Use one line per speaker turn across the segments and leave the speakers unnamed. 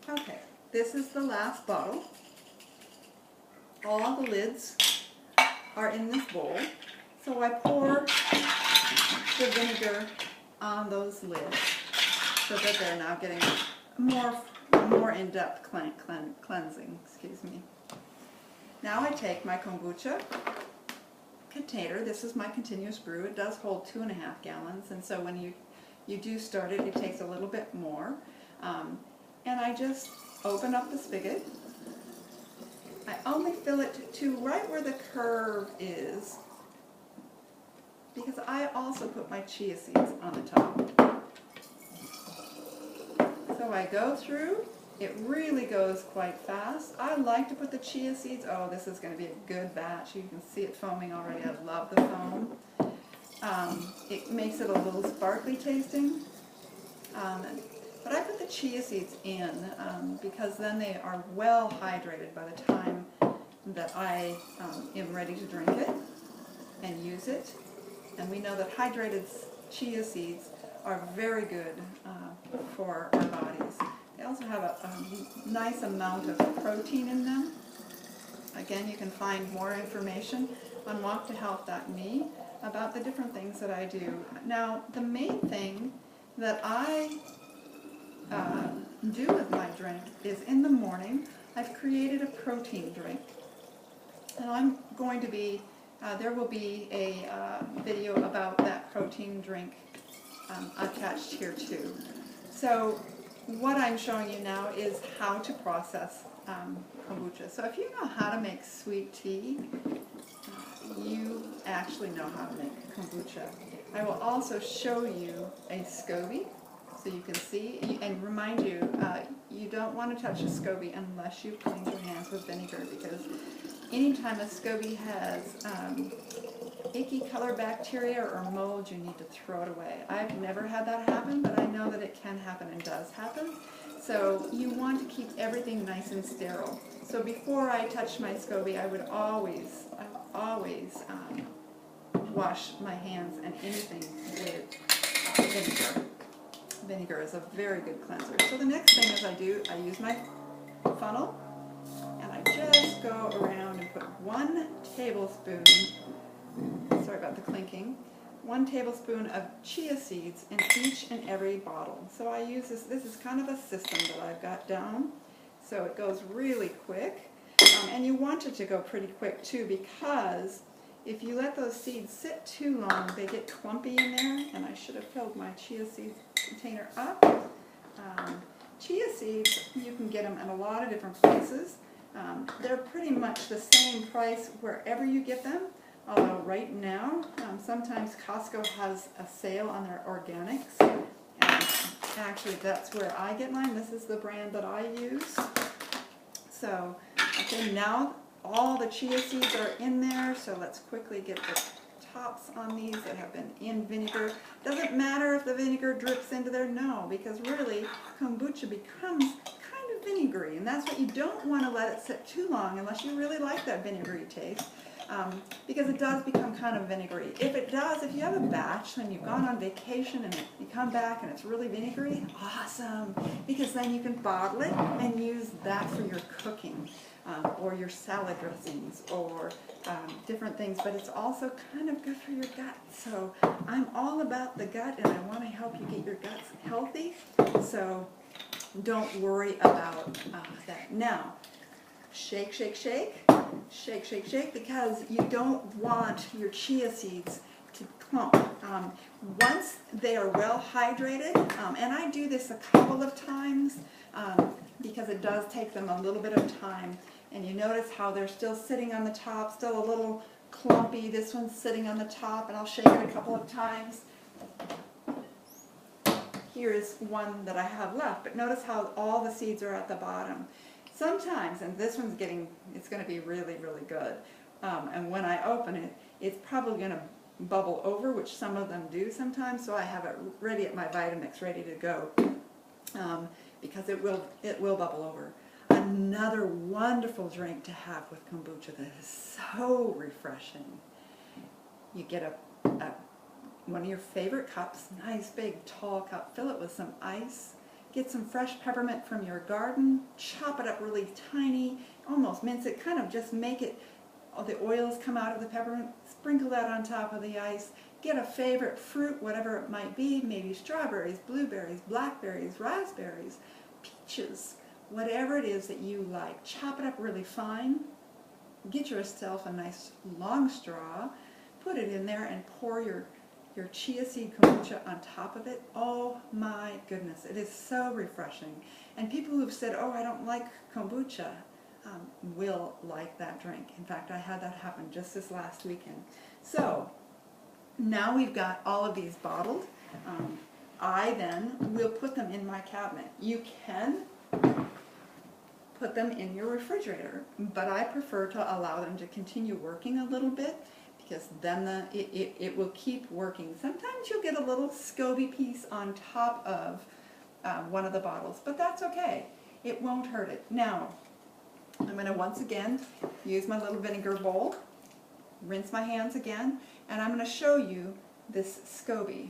Okay, this is the last bottle. All the lids are in this bowl. So I pour the vinegar on those lids so that they're now getting more in-depth cleansing. Excuse me. Now I take my kombucha container. This is my continuous brew. It does hold 2.5 gallons, and so when you do start it, it takes a little bit more. And I just open up the spigot. I only fill it to right where the curve is, because I also put my chia seeds on the top. So I go through. It really goes quite fast. I like to put the chia seeds. Oh, this is going to be a good batch. You can see it foaming already. I love the foam. It makes it a little sparkly tasting. But I put the chia seeds in because then they are well hydrated by the time that I am ready to drink it and use it. And we know that hydrated chia seeds are very good for our bodies. They also have a nice amount of protein in them. Again, you can find more information on walktohealth.me about the different things that I do. Now, the main thing that I do with my drink is in the morning, I've created a protein drink. And I'm going to be, there will be a video about that protein drink attached here too. So what I'm showing you now is how to process kombucha. So if you know how to make sweet tea, you actually know how to make kombucha. I will also show you a SCOBY so you can see and remind you, you don't want to touch a SCOBY unless you've cleaned your hands with vinegar, because anytime a SCOBY has icky color bacteria or mold, you need to throw it away. I've never had that happen, but I know that it can happen and does happen. So you want to keep everything nice and sterile. So before I touch my SCOBY, I would always wash my hands and anything with vinegar. Vinegar is a very good cleanser. So the next thing is I use my funnel, and I just go around and put 1 tablespoon, sorry about the clinking, 1 tablespoon of chia seeds in each and every bottle. So I use this is kind of a system that I've got down, so it goes really quick. And you want it to go pretty quick too, because if you let those seeds sit too long, they get clumpy in there, and I should have filled my chia seed container up. Chia seeds, you can get them at a lot of different places. They're pretty much the same price wherever you get them, although right now, sometimes Costco has a sale on their organics, and actually that's where I get mine. This is the brand that I use. So, okay, now all the chia seeds are in there, so let's quickly get the tops on these that have been in vinegar. Doesn't matter if the vinegar drips into there, no, because really kombucha becomes kind of vinegary, and that's what you don't want to let it sit too long unless you really like that vinegary taste, because it does become kind of vinegary. If it does, if you have a batch and you've gone on vacation and you come back and it's really vinegary, awesome, because then you can bottle it and use that for your cooking. Or your salad dressings, or different things, but it's also kind of good for your gut. So I'm all about the gut, and I want to help you get your guts healthy, so don't worry about that. Now, shake, shake, shake, shake, shake, shake, because you don't want your chia seeds to clump. Once they are well hydrated, and I do this a couple of times, because it does take them a little bit of time. And you notice how they're still sitting on the top, still a little clumpy. This one's sitting on the top, and I'll shake it a couple of times. Here's one that I have left, but notice how all the seeds are at the bottom. Sometimes, and this one's it's going to be really, really good. And when I open it, it's probably going to bubble over, which some of them do sometimes, so I have it ready at my Vitamix, ready to go, because it will bubble over. Another wonderful drink to have with kombucha that is so refreshing. You get one of your favorite cups, nice big tall cup, fill it with some ice, Get some fresh peppermint from your garden, chop it up really tiny, almost mince it, kind of just make it, the oils come out of the peppermint, sprinkle that on top of the ice. Get a favorite fruit, whatever it might be, maybe strawberries, blueberries, blackberries, raspberries, peaches, whatever it is that you like. Chop it up really fine. Get yourself a nice long straw, put it in there and pour your chia seed kombucha on top of it. Oh my goodness, it is so refreshing. And people who've said, oh, I don't like kombucha, will like that drink. In fact, I had that happen just this last weekend. So now we've got all of these bottled. I then will put them in my cabinet. You can put them in your refrigerator, but I prefer to allow them to continue working a little bit, because then it will keep working. Sometimes you'll get a little SCOBY piece on top of one of the bottles, but that's okay. It won't hurt it. Now, I'm going to once again use my little vinegar bowl, rinse my hands again, and I'm going to show you this SCOBY.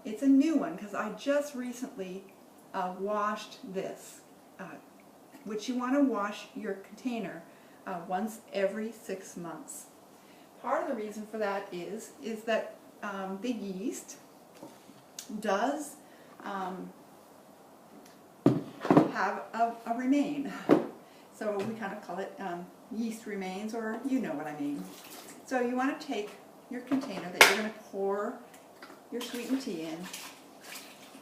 It's a new one because I just recently washed this, which you want to wash your container once every 6 months. Part of the reason for that is that the yeast does have a remain. So we kind of call it yeast remains, or you know what I mean. So you want to take your container that you're going to pour your sweetened tea in,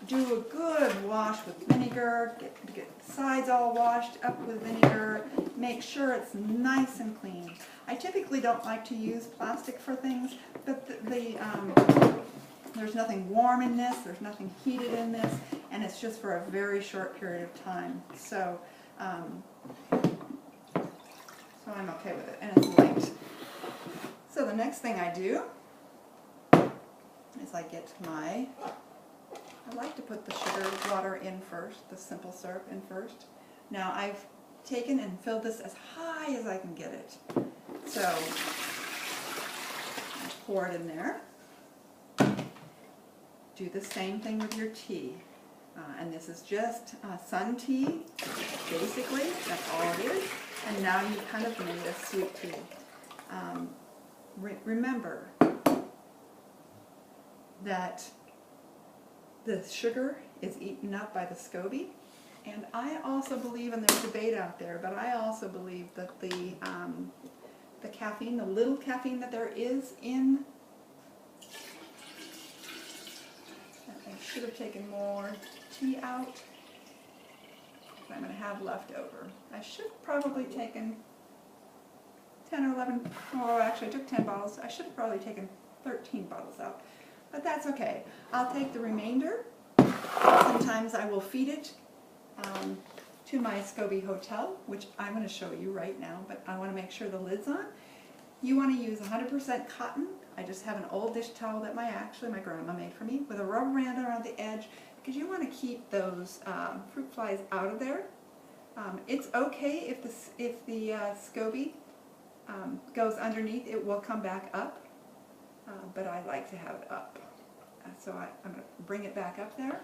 do a good wash with vinegar, get the sides all washed up with vinegar, make sure it's nice and clean. I typically don't like to use plastic for things, but there's nothing warm in this, there's nothing heated in this, and it's just for a very short period of time. So I'm okay with it, and it's light. So the next thing I do is I get I like to put the sugar water in first, the simple syrup in first. Now I've taken and filled this as high as I can get it. So I pour it in there. Do the same thing with your tea. And this is just sun tea, basically, that's all it is. And now you kind of made a sweet tea. Remember that the sugar is eaten up by the SCOBY, and I also believe, and there's debate out there, but I also believe that the caffeine, the little caffeine that there is in, I should have taken more tea out, I'm going to have left over. I should have probably taken 10 or 11, oh actually I took 10 bottles, I should have probably taken 13 bottles out. But that's okay. I'll take the remainder. Sometimes I will feed it to my SCOBY hotel, which I'm going to show you right now, but I want to make sure the lid's on. You want to use 100% cotton. I just have an old dish towel that my grandma made for me with a rubber band around the edge, because you want to keep those fruit flies out of there. It's okay if the SCOBY goes underneath, it will come back up. But I like to have it up. So I'm going to bring it back up there.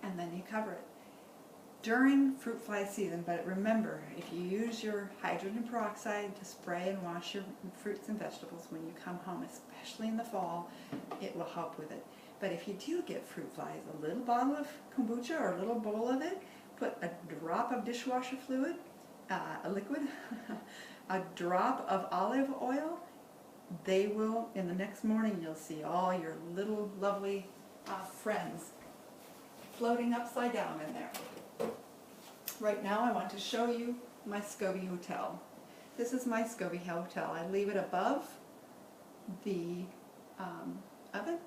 And then you cover it. During fruit fly season, but remember, if you use your hydrogen peroxide to spray and wash your fruits and vegetables when you come home, especially in the fall, it will help with it. But if you do get fruit flies, a little bottle of kombucha or a little bowl of it, put a drop of dishwasher fluid, a liquid, a drop of olive oil, they will, in the next morning, you'll see all your little lovely friends floating upside down in there. Right now I want to show you my SCOBY hotel. This is my SCOBY hotel. I leave it above the oven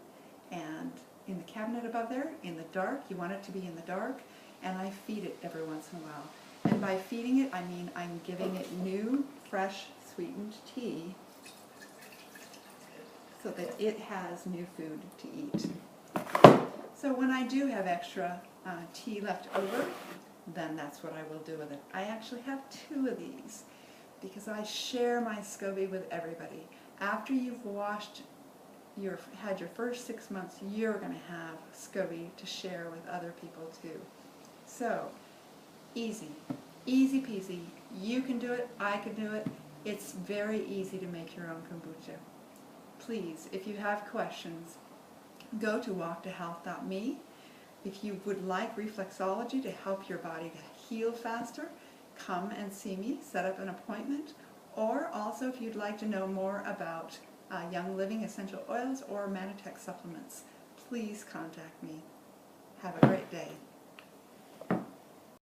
and in the cabinet above there, in the dark. You want it to be in the dark, and I feed it every once in a while. And by feeding it, I mean I'm giving it new, fresh, sweetened tea so that it has new food to eat. So when I do have extra tea left over, then that's what I will do with it. I actually have 2 of these because I share my SCOBY with everybody. After you've washed had your first 6 months, you're going to have SCOBY to share with other people too. So, easy. Easy peasy. You can do it. I can do it. It's very easy to make your own kombucha. Please, if you have questions, go to walktohealth.me. If you would like reflexology to help your body to heal faster, come and see me, set up an appointment. Or also if you'd like to know more about Young Living essential oils or Manitech supplements, please contact me. Have a great day.